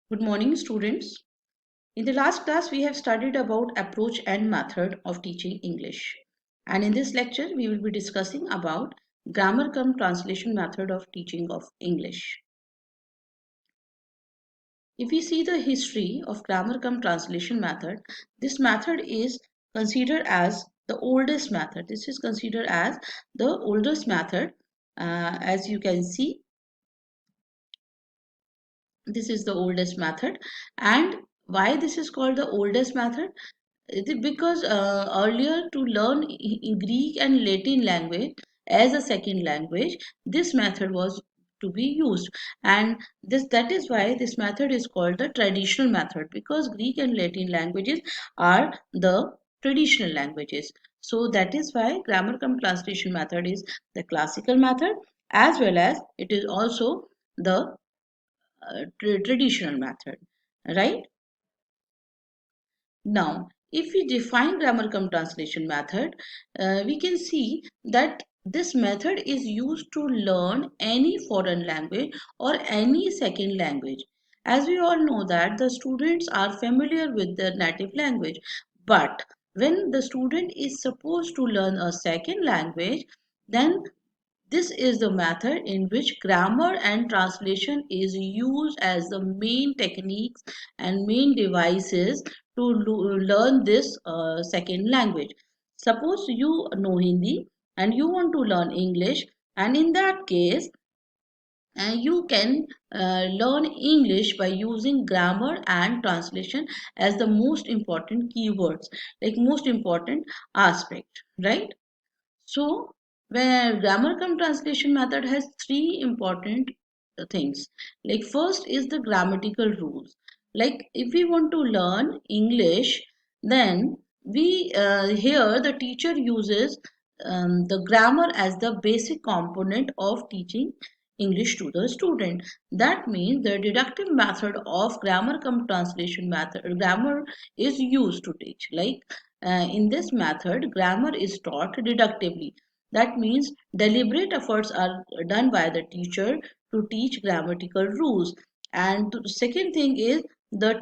Good morning, students. In the last class, we have studied about approach and method of teaching English. And in this lecture, we will be discussing about grammar cum translation method of teaching of English. If we see the history of grammar cum translation method, this method is considered as the oldest method. This is considered as the oldest method. As you can see, this is the oldest method. And why this is called the oldest method? Because earlier to learn Greek and Latin language as a second language, this method was to be used, and that is why this method is called the traditional method, because Greek and Latin languages are the traditional languages. So that is why grammar cum translation method is the classical method, as well as it is also the traditional method, right? Now, if we define grammar cum translation method, we can see that this method is used to learn any foreign language or any second language. As we all know that the students are familiar with their native language, but when the student is supposed to learn a second language, then this is the method in which grammar and translation is used as the main techniques and main devices to learn this second language. Suppose you know Hindi and you want to learn English, and in that case, you can learn English by using grammar and translation as the most important keywords, like most important aspect, right? So, where grammar cum translation method has three important things. Like first is the grammatical rules. Like if we want to learn English, then we here the teacher uses the grammar as the basic component of teaching English to the student. That means the deductive method of grammar cum translation method grammar is used to teach. Like in this method, grammar is taught deductively. That means deliberate efforts are done by the teacher to teach grammatical rules. And the second thing is the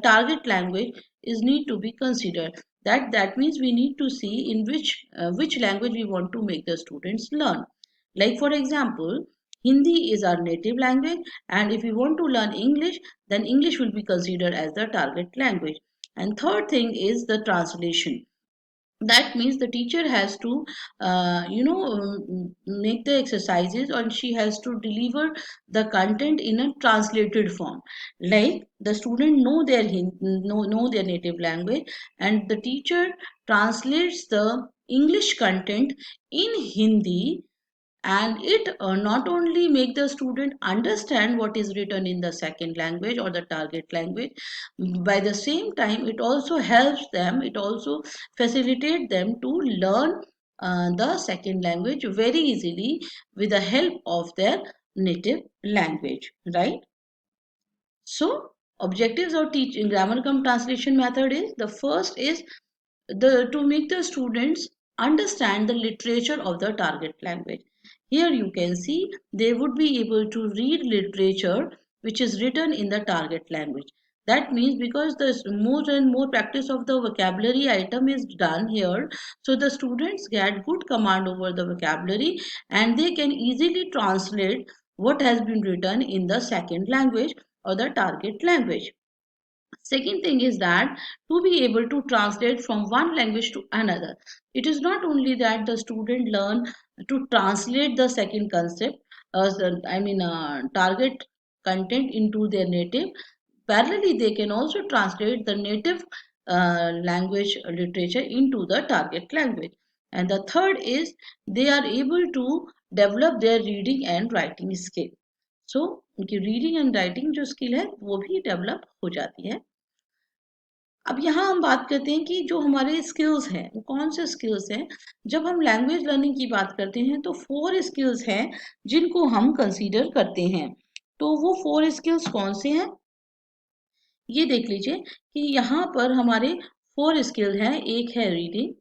target language is need to be considered. That means we need to see in which language we want to make the students learn. Like for example, Hindi is our native language, and if we want to learn English, then English will be considered as the target language. And third thing is the translation. That means the teacher has to make the exercises, and she has to deliver the content in a translated form. Like the student know their native language, and the teacher translates the English content in Hindi, and it not only make the student understand what is written in the second language or the target language, by the same time it also helps them, it also facilitate them to learn the second language very easily with the help of their native language, right? So objectives of teaching grammar cum translation method is, the first is the to make the students understand the literature of the target language. Here you can see they would be able to read literature which is written in the target language. That means because the more and more practice of the vocabulary item is done here, so the students get good command over the vocabulary, and they can easily translate what has been written in the second language or the target language. Second thing is that to be able to translate from one language to another, it is not only that the student learn to translate the second concept, target content into their native. Parallelly, they can also translate the native language literature into the target language. And the third is they are able to develop their reading and writing skill. सो उनकी reading and writing जो skill है वो भी develop हो जाती है. अब यहाँ हम बात करते हैं कि जो हमारे स्किल्स हैं वो कौन से स्किल्स हैं. जब हम लैंग्वेज लर्निंग की बात करते हैं तो 4 स्किल्स हैं जिनको हम कंसीडर करते हैं. तो वो 4 स्किल्स कौन से हैं ये देख लीजिए कि यहाँ पर हमारे 4 स्किल हैं. एक है रीडिंग,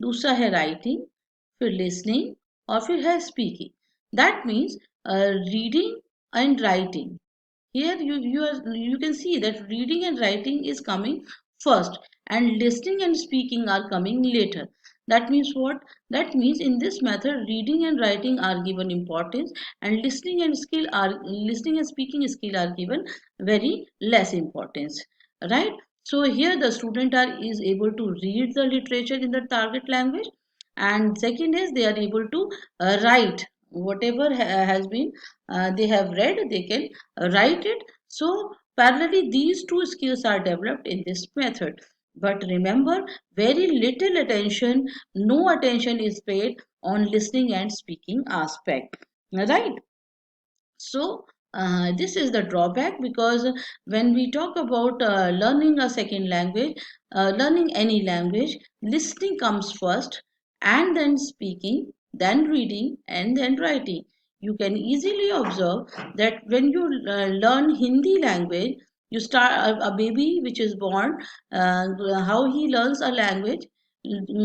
दूसरा है राइटिंग, फिर लिसनिंग और फिर है speaking. That means reading and writing Here you can see that reading and writing is coming first and listening and speaking are coming later. That means what? That means in this method reading and writing are given importance and listening and speaking skill are given very less importance, right? So here the student is able to read the literature in the target language, and second is they are able to write whatever has been they have read, they can write it. So parallelly these two skills are developed in this method. But remember, very little attention, no attention is paid on listening and speaking aspect, right? So this is the drawback, because when we talk about learning a second language, learning any language, listening comes first and then speaking, then reading and then writing. You can easily observe that when you learn Hindi language, you start a baby which is born, how he learns a language.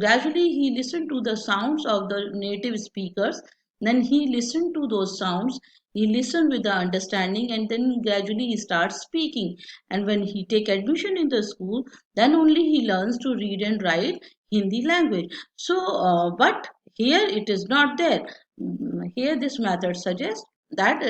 Gradually he listen to the sounds of the native speakers, then he listen to those sounds, he listen with the understanding, and then gradually he starts speaking. And when he take admission in the school, then only he learns to read and write Hindi language. So but here it is not there. Here this method suggests that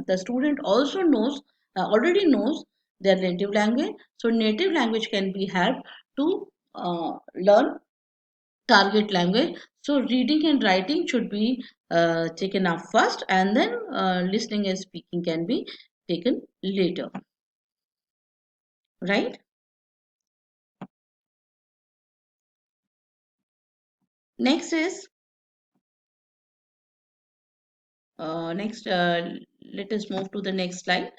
the student also knows, already knows their native language. So native language can be helped to learn target language. So reading and writing should be taken up first, and then listening and speaking can be taken later, right? Next is next. Let us move to the next slide.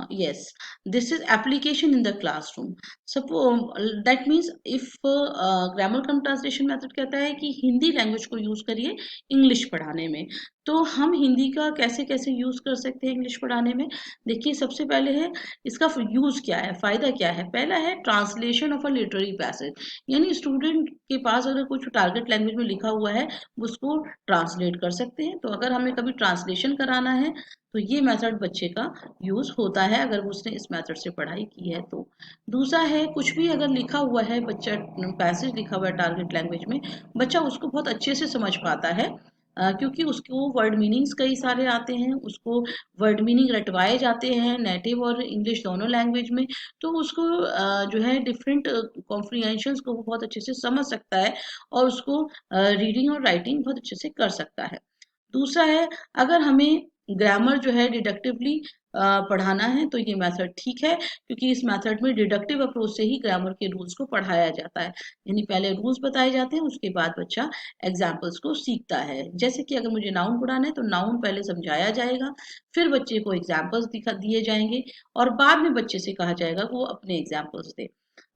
Yes, this is application in the classroom. Suppose that means if grammar come translation method कहता है कि Hindi language को use करिए English पढ़ाने में, तो हम हिंदी का कैसे कैसे यूज कर सकते हैं इंग्लिश पढ़ाने में? देखिए, सबसे पहले है इसका यूज क्या है, फायदा क्या है। पहला है translation of a literary passage, यानी स्टूडेंट के पास अगर कुछ टारगेट लैंग्वेज में लिखा हुआ है उसको ट्रांसलेट कर सकते हैं। तो अगर हमें कभी ट्रांसलेशन कराना है तो ये मेथड बच्चे का यूज होता है, अगर उसने इस मेथड से पढ़ाई की है तो। दूसरा है, कुछ भी अगर लिखा हुआ है, बच्चा पैसेज लिखा हुआ है टारगेट लैंग्वेज में, बच्चा उसको बहुत अच्छे से समझ पाता है, क्योंकि उसको वर्ड मीनिंग्स कई सारे आते हैं, उसको वर्ड मीनिंग रटवाए जाते हैं नेटिव और इंग्लिश दोनों लैंग्वेज में। तो उसको जो है डिफरेंट कॉम्प्रिहेंशंस को वो बहुत अच्छे से समझ सकता है, और उसको रीडिंग और राइटिंग बहुत अच्छे से कर सकता है। दूसरा है, अगर हमें ग्रामर जो है डिडक्टिवली पढ़ाना है तो ये मेथड ठीक है, क्योंकि इस मेथड में डिडक्टिव अप्रोच से ही ग्रामर के रूल्स को पढ़ाया जाता है। यानी पहले रूल्स बताए जाते हैं, उसके बाद बच्चा एग्जाम्पल्स को सीखता है। जैसे कि अगर मुझे नाउन पढ़ाना है तो नाउन पहले समझाया जाएगा, फिर बच्चे को एग्जाम्पल्स दिखा दिए जाएंगे, और बाद में बच्चे से कहा जाएगा कि वो अपने एग्जाम्पल्स दे।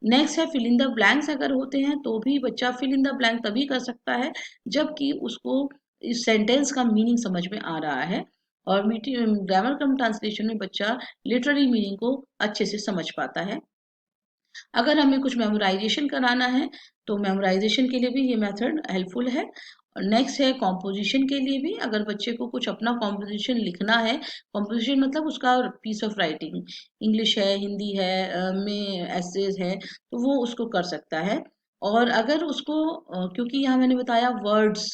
नेक्स्ट है फिल इन द ब्लैंक्स, अगर होते हैं तो भी बच्चा फिल इन द ब्लैंक तभी कर सकता है जबकि उसको इस सेंटेंस का मीनिंग समझ में आ रहा है, और ग्रामर कम ट्रांसलेशन में बच्चा लिटररी मीनिंग को अच्छे से समझ पाता है। अगर हमें कुछ मेमोराइजेशन कराना है तो मेमोराइजेशन के लिए भी ये मेथड हेल्पफुल है। नेक्स्ट है कॉम्पोजिशन के लिए भी, अगर बच्चे को कुछ अपना कॉम्पोजिशन लिखना है, कॉम्पोजिशन मतलब उसका पीस ऑफ राइटिंग, इंग्लिश है, हिंदी है, में एसेज है, तो वो उसको कर सकता है। और अगर उसको क्योंकि यहाँ मैंने बताया वर्ड्स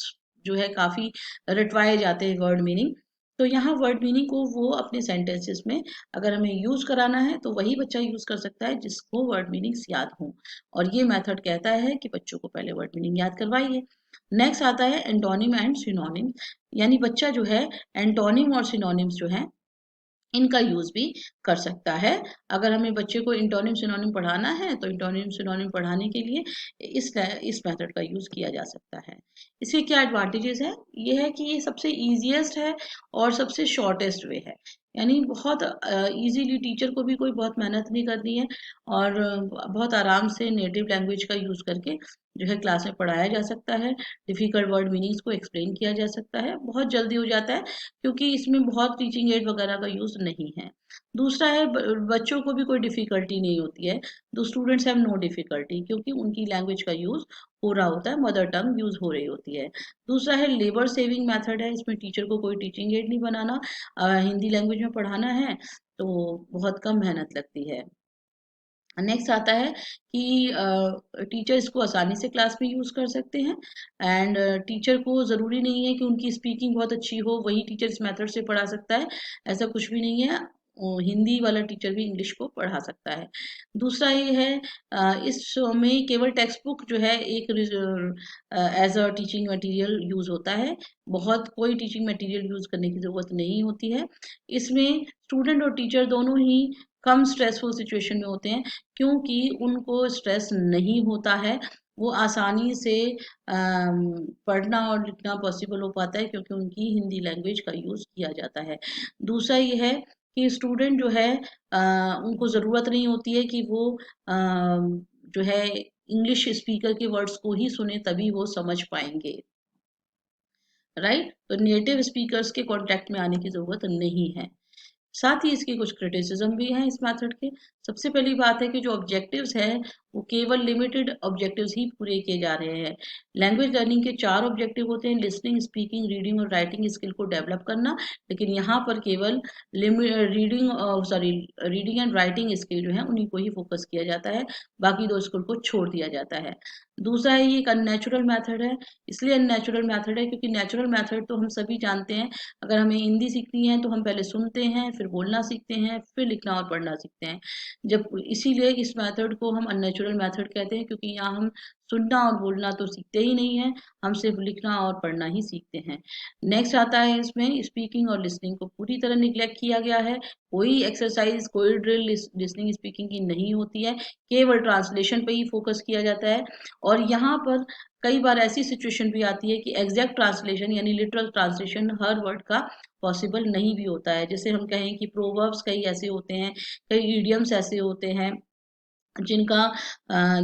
जो है काफ़ी रटवाए जाते हैं वर्ड मीनिंग, तो यहाँ वर्ड मीनिंग को वो अपने सेंटेंसेस में अगर हमें यूज कराना है तो वही बच्चा यूज कर सकता है जिसको वर्ड मीनिंग्स याद हो। और ये मेथड कहता है कि बच्चों को पहले वर्ड मीनिंग याद करवाइए। नेक्स्ट आता है एंटोनिम एंड सिनोनिम, यानी बच्चा जो है एंटोनिम और सिनोनिम्स जो है इनका यूज भी कर सकता है। अगर हमें बच्चे को इंटोनिम सिनोनिम पढ़ाना है तो इंटोनिम सिनोनिम पढ़ाने के लिए इस मेथड का यूज किया जा सकता है। इसके क्या एडवांटेजेस है? ये है कि ये सबसे इजीएस्ट है और सबसे शॉर्टेस्ट वे है, यानी बहुत इजीली टीचर को भी कोई बहुत मेहनत नहीं करनी है, और बहुत आराम से नेटिव लैंग्वेज का यूज करके जो है क्लास में पढ़ाया जा सकता है, डिफ़िकल्ट वर्ड मीनिंग्स को एक्सप्लेन किया जा सकता है, बहुत जल्दी हो जाता है क्योंकि इसमें बहुत टीचिंग एड वगैरह का यूज़ नहीं है। दूसरा है बच्चों को भी कोई डिफ़िकल्टी नहीं होती है, the students have no difficulty क्योंकि उनकी लैंग्वेज का यूज़ हो रहा होता है, मदर टंग यूज़ हो रही होती है। दूसरा है लेबर सेविंग मेथड है, इसमें टीचर को कोई टीचिंग एड नहीं बनाना, हिंदी लैंग्वेज में पढ़ाना है तो बहुत कम मेहनत लगती है। नेक्स्ट आता है कि टीचर इसको आसानी से क्लास में यूज़ कर सकते हैं एंड टीचर को ज़रूरी नहीं है कि उनकी स्पीकिंग बहुत अच्छी हो वही टीचर इस मेथड से पढ़ा सकता है, ऐसा कुछ भी नहीं है। हिंदी वाला टीचर भी इंग्लिश को पढ़ा सकता है। दूसरा ये है इसमें केवल टेक्स्ट बुक जो है एक as a teaching material use होता है, बहुत कोई टीचिंग मटेरियल यूज़ करने की ज़रूरत नहीं होती है। इसमें स्टूडेंट और टीचर दोनों ही कम स्ट्रेसफुल सिचुएशन में होते हैं क्योंकि उनको स्ट्रेस नहीं होता है, वो आसानी से पढ़ना और लिखना पॉसिबल हो पाता है क्योंकि उनकी हिंदी लैंग्वेज का यूज़ किया जाता है। दूसरा ये है कि स्टूडेंट जो है उनको ज़रूरत नहीं होती है कि वो जो है इंग्लिश स्पीकर के वर्ड्स को ही सुने तभी वो समझ पाएंगे, राइट। तो नेटिव स्पीकर्स के कांटेक्ट में आने की ज़रूरत नहीं है। साथ ही इसके कुछ क्रिटिसिज्म भी हैं इस मेथड के। सबसे पहली बात है कि जो ऑब्जेक्टिव्स हैं वो केवल लिमिटेड ऑब्जेक्टिव्स ही पूरे किए जा रहे हैं। लैंग्वेज लर्निंग के 4 ऑब्जेक्टिव होते हैं, लिसनिंग, स्पीकिंग, रीडिंग और राइटिंग स्किल को डेवलप करना, लेकिन यहाँ पर केवल रीडिंग एंड राइटिंग स्किल जो है उन्हीं को ही फोकस किया जाता है, बाकी 2 स्किल को छोड़ दिया जाता है। दूसरा है ये एक अननेचुरल मेथड है, इसलिए अननेचुरल मेथड है क्योंकि नेचुरल मेथड तो हम सभी जानते हैं, अगर हमें हिंदी सीखनी है तो हम पहले सुनते हैं, फिर बोलना सीखते हैं, फिर लिखना और पढ़ना सीखते हैं। जब इसीलिए इस मेथड को हम अननेचुरल मेथड कहते हैं क्योंकि यहाँ हम सुनना और बोलना तो सीखते ही नहीं हैं, हम सिर्फ लिखना और पढ़ना ही सीखते हैं। नेक्स्ट आता है इसमें स्पीकिंग और लिसनिंग को पूरी तरह निग्लेक्ट किया गया है, कोई एक्सरसाइज कोई ड्रिल लिसनिंग स्पीकिंग की नहीं होती है, केवल ट्रांसलेशन पे ही फोकस किया जाता है। और यहाँ पर कई बार ऐसी सिचुएशन भी आती है कि एग्जैक्ट ट्रांसलेशन यानी लिटरल ट्रांसलेशन हर वर्ड का पॉसिबल नहीं भी होता है। जैसे हम कहें कि प्रोवर्ब्स कई ऐसे होते हैं, कई इडियम्स ऐसे होते हैं जिनका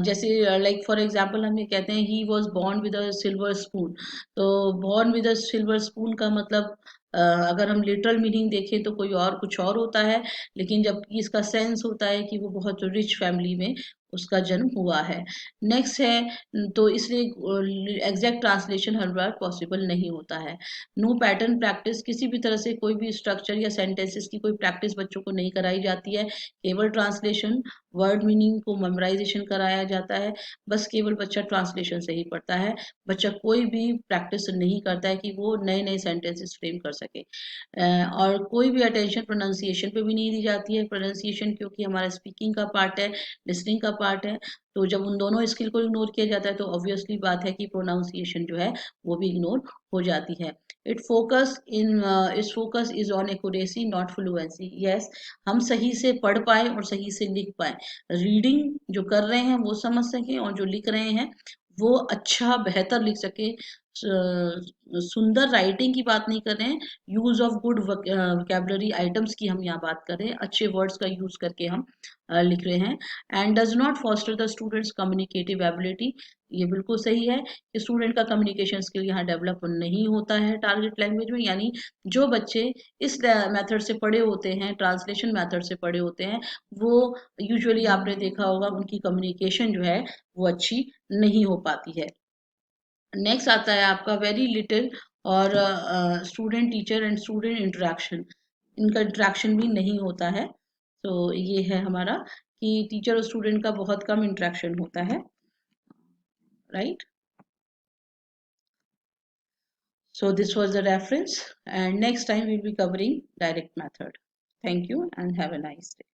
जैसे लाइक फॉर एग्जांपल हम ये कहते हैं he was born with a silver spoon, तो born with a silver spoon का मतलब अगर हम लिटरल मीनिंग देखें तो कोई और कुछ और होता है, लेकिन जबकि इसका सेंस होता है कि वो बहुत रिच फैमिली में उसका जन्म हुआ है। नेक्स्ट है तो इसलिए एग्जैक्ट ट्रांसलेशन हर बार पॉसिबल नहीं होता है। नो पैटर्न प्रैक्टिस, किसी भी तरह से कोई भी स्ट्रक्चर या सेंटेंसेस की कोई प्रैक्टिस बच्चों को नहीं कराई जाती है, केवल ट्रांसलेशन, वर्ड मीनिंग को मेमोराइजेशन कराया जाता है, बस केवल बच्चा ट्रांसलेशन से ही पढ़ता है, बच्चा कोई भी प्रैक्टिस नहीं करता है कि वो नए नए सेंटेंसेस फ्रेम कर सके। और कोई भी अटेंशन प्रोनाउंसिएशन पे भी नहीं दी जाती है, प्रोनाउंसिएशन क्योंकि हमारा स्पीकिंग का पार्ट है, लिसनिंग का पार्ट है, तो जब उन दोनों स्किल को इग्नोर किया जाता है तो ऑब्वियसली बात है कि प्रोनाउंसिएशन जो है वो भी इग्नोर हो जाती है। It's focus is on accuracy not fluency, yes, हम सही से पढ़ पाए और सही से लिख पाए, रीडिंग जो कर रहे हैं वो समझ सकें और जो लिख रहे हैं वो अच्छा बेहतर लिख सके। सुंदर राइटिंग की बात नहीं कर रहे हैं, use of good vocabulary items की हम यहाँ बात कर रहे हैं, अच्छे वर्ड्स का यूज करके हम लिख रहे हैं। And does not foster the students communicative ability, ये बिल्कुल सही है कि स्टूडेंट का कम्युनिकेशन स्किल यहाँ डेवलप नहीं होता है टारगेट लैंग्वेज में, यानी जो बच्चे इस मेथड से पढ़े होते हैं, ट्रांसलेशन मेथड से पढ़े होते हैं, वो यूजुअली आपने देखा होगा उनकी कम्युनिकेशन जो है वो अच्छी नहीं हो पाती है। नेक्स्ट आता है आपका वेरी लिटिल और student teacher and student interaction, इनका इंटरेक्शन भी नहीं होता है। तो ये है हमारा कि टीचर और स्टूडेंट का बहुत कम इंटरेक्शन होता है, right. So this was the reference and next time we'll be covering direct method. Thank you and have a nice day.